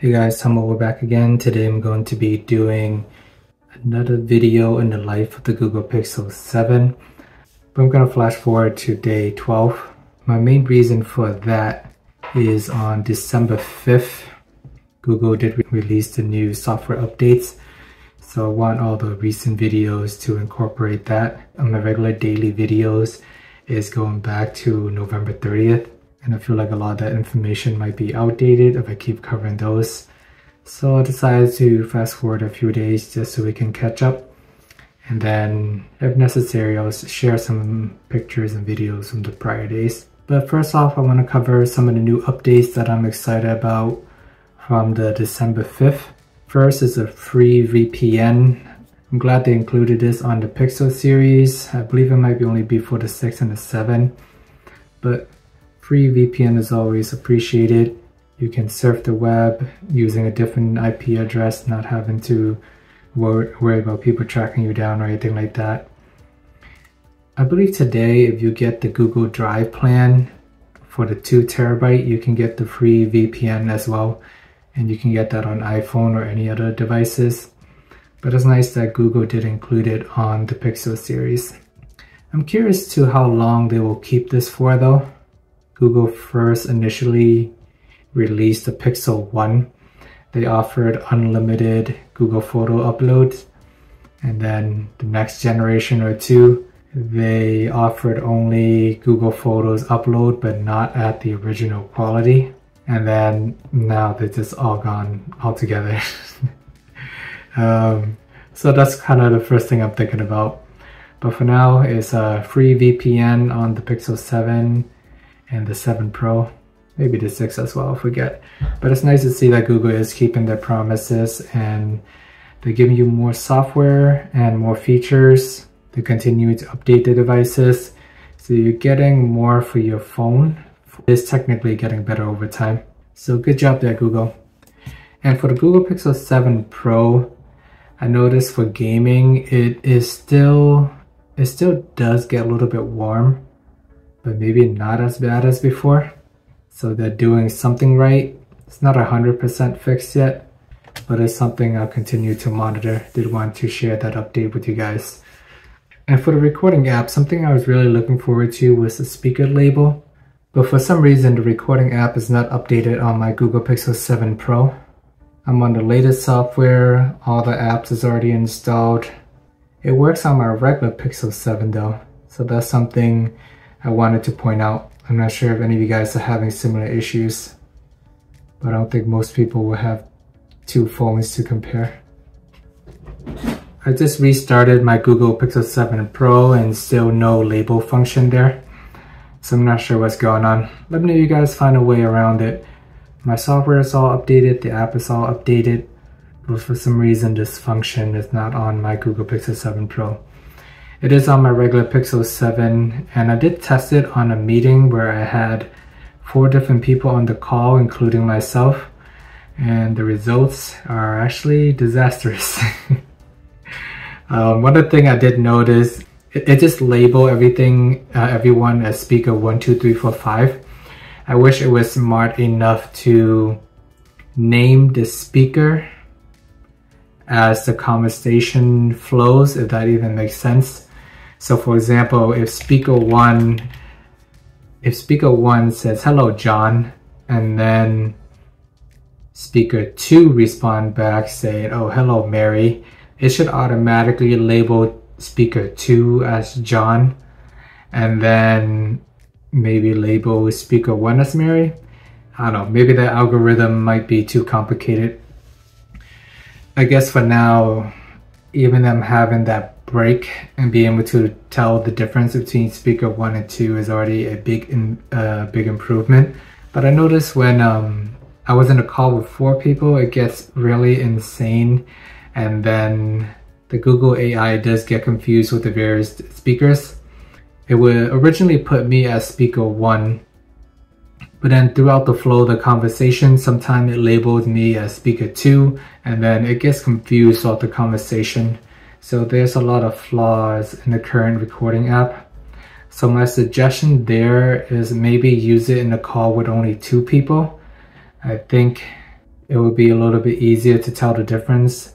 Hey guys, we're back again. Today I'm going to be doing another video in the life of the Google Pixel 7. But I'm going to flash forward to day 12. My main reason for that is on December 5th, Google did release the new software updates. So I want all the recent videos to incorporate that. My regular daily videos is going back to November 30th. And I feel like a lot of that information might be outdated if I keep covering those. So I decided to fast forward a few days just so we can catch up. And then, if necessary, I'll share some pictures and videos from the prior days. But first off, I want to cover some of the new updates that I'm excited about from the December 5th. First is a free VPN. I'm glad they included this on the Pixel series. I believe it might only be for the 6 and the 7. But free VPN is always appreciated. You can surf the web using a different IP address, not having to worry about people tracking you down or anything like that. I believe today, if you get the Google Drive plan for the 2 terabyte, you can get the free VPN as well. And you can get that on iPhone or any other devices. But it's nice that Google did include it on the Pixel series. I'm curious to how long they will keep this for though. Google first initially released the Pixel 1. They offered unlimited Google Photo uploads. And then the next generation or two, they offered only Google Photos upload, but not at the original quality. And then now they're just all gone altogether. So that's kind of the first thing I'm thinking about. But for now, it's a free VPN on the Pixel 7 and the 7 Pro. Maybe the 6 as well, I forget. But it's nice to see that Google is keeping their promises and they're giving you more software and more features. They continue to update the devices. So you're getting more for your phone. It's technically getting better over time. So good job there, Google. And for the Google Pixel 7 Pro, I noticed for gaming, it still does get a little bit warm, but maybe not as bad as before. So they're doing something right. It's not 100% fixed yet, but it's something I'll continue to monitor. Did want to share that update with you guys. And for the recording app, something I was really looking forward to was the speaker label. But for some reason, the recording app is not updated on my Google Pixel 7 Pro. I'm on the latest software, all the apps is already installed. It works on my regular Pixel 7 though, so that's something I wanted to point out. I'm not sure if any of you guys are having similar issues, but I don't think most people will have 2 phones to compare. I just restarted my Google Pixel 7 Pro and still no label function there. So I'm not sure what's going on. Let me know if you guys find a way around it. My software is all updated, the app is all updated, but for some reason this function is not on my Google Pixel 7 Pro. It is on my regular Pixel 7, and I did test it on a meeting where I had 4 different people on the call, including myself, and the results are actually disastrous. One other thing I did notice, it just labeled everyone as speaker 1, 2, 3, 4, 5. I wish it was smart enough to name the speaker as the conversation flows, if that even makes sense. So for example, if speaker 1 says, "Hello, John," and then speaker 2 respond back saying, "Oh, hello, Mary," it should automatically label speaker 2 as John, and then maybe label speaker 1 as Mary. I don't know, maybe the algorithm might be too complicated. I guess for now, even them having that break and being able to tell the difference between speaker 1 and 2 is already a big improvement. But I noticed when I was in a call with 4 people, it gets really insane, and then the Google AI does get confused with the various speakers. It would originally put me as speaker 1, but then throughout the flow of the conversation, sometimes it labeled me as speaker 2, and then it gets confused throughout the conversation. So there's a lot of flaws in the current recording app. So my suggestion there is maybe use it in a call with only 2 people. I think it will be a little bit easier to tell the difference.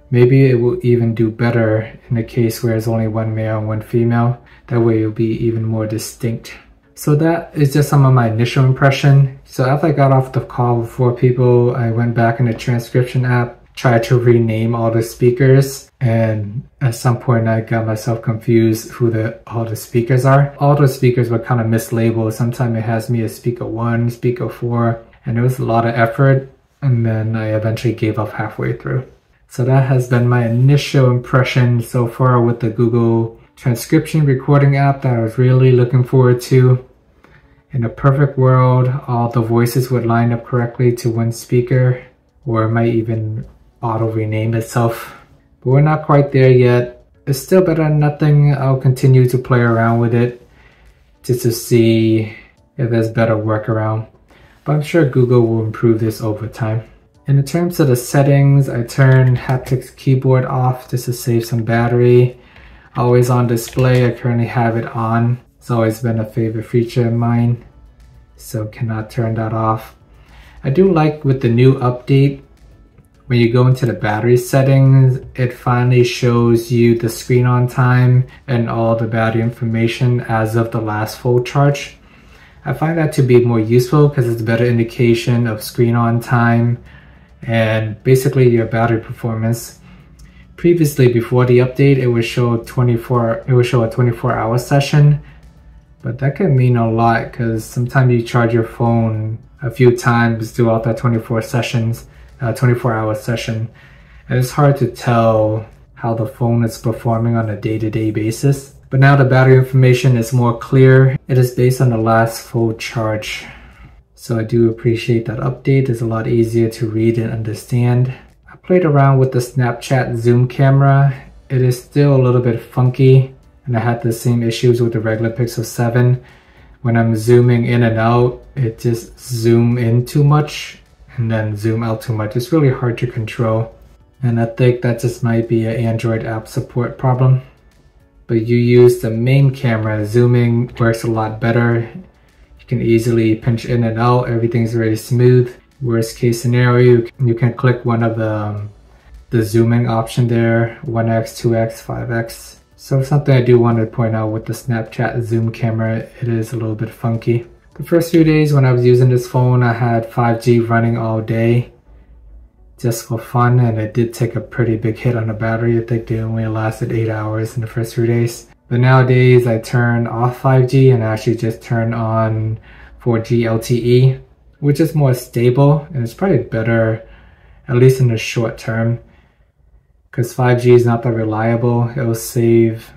Maybe it will even do better in the case where it's only one male and one female. That way it'll be even more distinct. So that is just some of my initial impression. So after I got off the call with 4 people, I went back in the transcription app, tried to rename all the speakers, and at some point I got myself confused who all the speakers are. All the speakers were kind of mislabeled. Sometimes it has me as speaker 1, speaker 4, and it was a lot of effort, and then I eventually gave up halfway through. So that has been my initial impression so far with the Google transcription recording app that I was really looking forward to. In a perfect world, all the voices would line up correctly to one speaker, or it might even auto rename itself. But we're not quite there yet. It's still better than nothing. I'll continue to play around with it just to see if there's better workaround. But I'm sure Google will improve this over time. In terms of the settings, I turned haptics keyboard off just to save some battery. Always on display, I currently have it on. It's always been a favorite feature of mine, so cannot turn that off. I do like with the new update, when you go into the battery settings, it finally shows you the screen on time and all the battery information as of the last full charge. I find that to be more useful because it's a better indication of screen on time and basically your battery performance. Previously, before the update, it would show a 24-hour session, but that can mean a lot because sometimes you charge your phone a few times throughout that 24-hour session, and it's hard to tell how the phone is performing on a day-to-day basis. But now the battery information is more clear. It is based on the last full charge. So I do appreciate that update. It's a lot easier to read and understand. I played around with the Snapchat zoom camera. It is still a little bit funky, and I had the same issues with the regular Pixel 7. When I'm zooming in and out, it just zoom in too much and then zoom out too much. It's really hard to control. And I think that just might be an Android app support problem. But you use the main camera, zooming works a lot better. You can easily pinch in and out, everything's really smooth. Worst case scenario, you can click one of the zooming option there, 1x, 2x, 5x. So something I do want to point out with the Snapchat zoom camera, it is a little bit funky. The first few days when I was using this phone, I had 5G running all day just for fun, and it did take a pretty big hit on the battery. I think it only lasted 8 hours in the first few days. But nowadays I turn off 5G and actually just turn on 4G LTE, which is more stable and it's probably better, at least in the short term, because 5G is not that reliable. It will save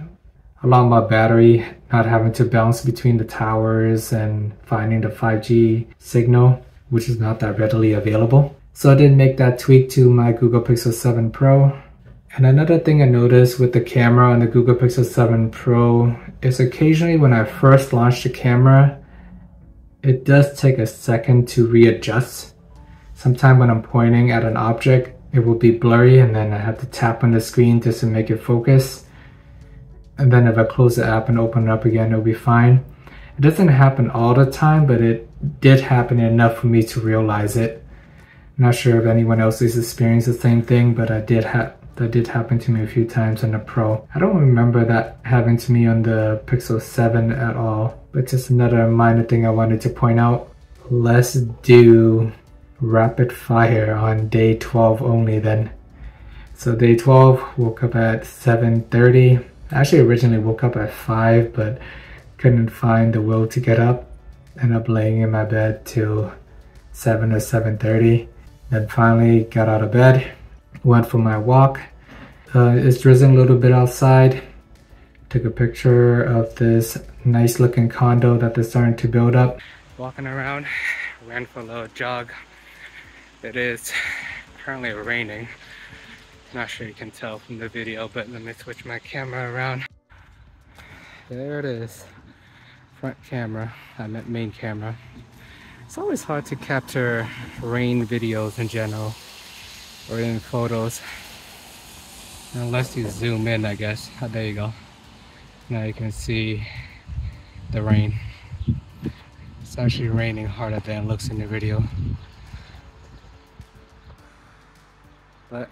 a lot more battery, not having to bounce between the towers and finding the 5G signal, which is not that readily available. So I did make that tweak to my Google Pixel 7 Pro. And another thing I noticed with the camera on the Google Pixel 7 Pro is occasionally when I first launch the camera, it does take a second to readjust. Sometimes when I'm pointing at an object, it will be blurry and then I have to tap on the screen just to make it focus. And then if I close the app and open it up again, it'll be fine. It doesn't happen all the time, but it did happen enough for me to realize it. I'm not sure if anyone else has experienced the same thing, but that did happen to me a few times on the Pro. I don't remember that happening to me on the Pixel 7 at all, but just another minor thing I wanted to point out. Let's do rapid fire on day 12 only then. So day 12, woke up at 7:30. I actually originally woke up at 5, but couldn't find the will to get up. Ended up laying in my bed till 7 or 7:30. Then finally got out of bed, went for my walk. It's drizzling a little bit outside. Took a picture of this nice looking condo that they're starting to build up. Walking around, ran for a little jog. It is currently raining. Not sure you can tell from the video, but let me switch my camera around. There it is. Front camera, I meant main camera. It's always hard to capture rain videos in general, or in photos. Unless you zoom in, I guess. Oh, there you go. Now you can see the rain. It's actually raining harder than it looks in the video. but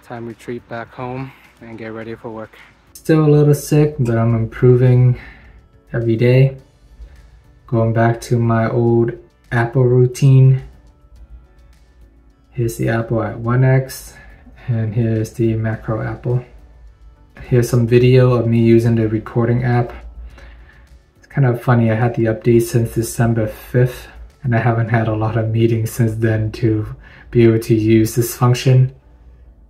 time to retreat back home and get ready for work. Still a little sick, but I'm improving every day. Going back to my old apple routine. Here's the apple at 1x, and here's the macro apple. Here's some video of me using the recording app. It's kind of funny, I had the update since December 5th, and I haven't had a lot of meetings since then to be able to use this function.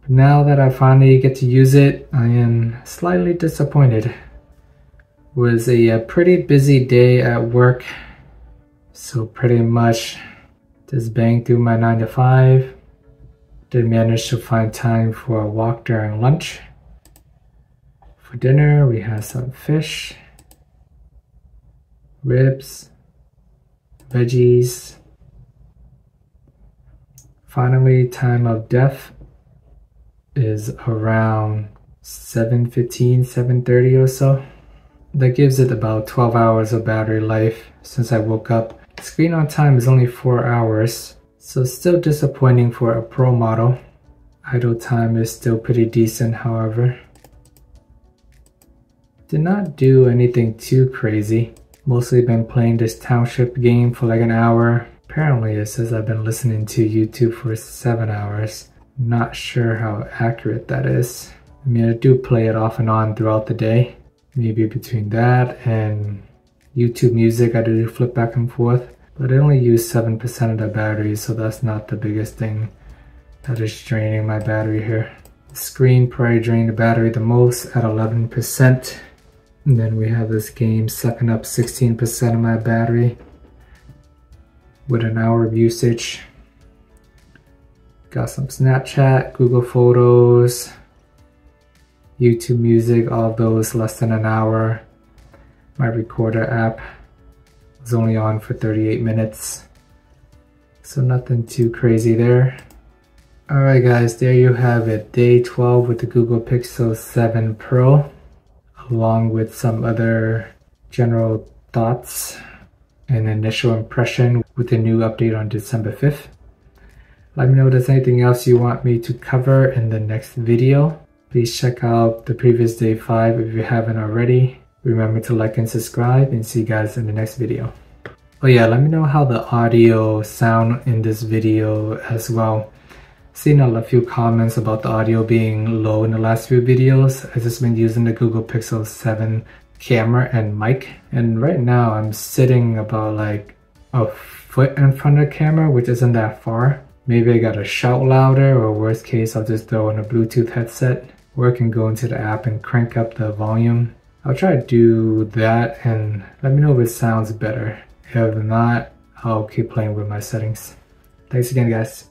But now that I finally get to use it, I am slightly disappointed. It was a pretty busy day at work, so pretty much just banged through my 9 to 5. Did manage to find time for a walk during lunch. For dinner, we had some fish, ribs, veggies. Finally, time of death is around 7:15, 7:30 or so. That gives it about 12 hours of battery life since I woke up. Screen on time is only 4 hours, so still disappointing for a Pro model. Idle time is still pretty decent, however. Did not do anything too crazy. Mostly been playing this township game for like an hour. Apparently it says I've been listening to YouTube for 7 hours. Not sure how accurate that is. I mean, I do play it off and on throughout the day. Maybe between that and YouTube music, I do flip back and forth. But I only use 7% of the battery, so that's not the biggest thing that is draining my battery here. The screen probably drained the battery the most at 11%. And then we have this game sucking up 16% of my battery with an hour of usage. Got some Snapchat, Google Photos, YouTube music, all of those less than an hour. My recorder app was only on for 38 minutes. So nothing too crazy there. Alright guys, there you have it. Day 12 with the Google Pixel 7 Pro, along with some other general thoughts and initial impression with the new update on December 5th. Let me know if there's anything else you want me to cover in the next video. Please check out the previous day 5 if you haven't already. Remember to like and subscribe, and see you guys in the next video. Oh yeah, let me know how the audio sound in this video as well. Seen a few comments about the audio being low in the last few videos. I've just been using the Google Pixel 7 camera and mic, and right now I'm sitting about like a foot in front of the camera, which isn't that far. Maybe I gotta shout louder, or worst case I'll just throw in a Bluetooth headset, or I can go into the app and crank up the volume. I'll try to do that and let me know if it sounds better. If not, I'll keep playing with my settings. Thanks again guys.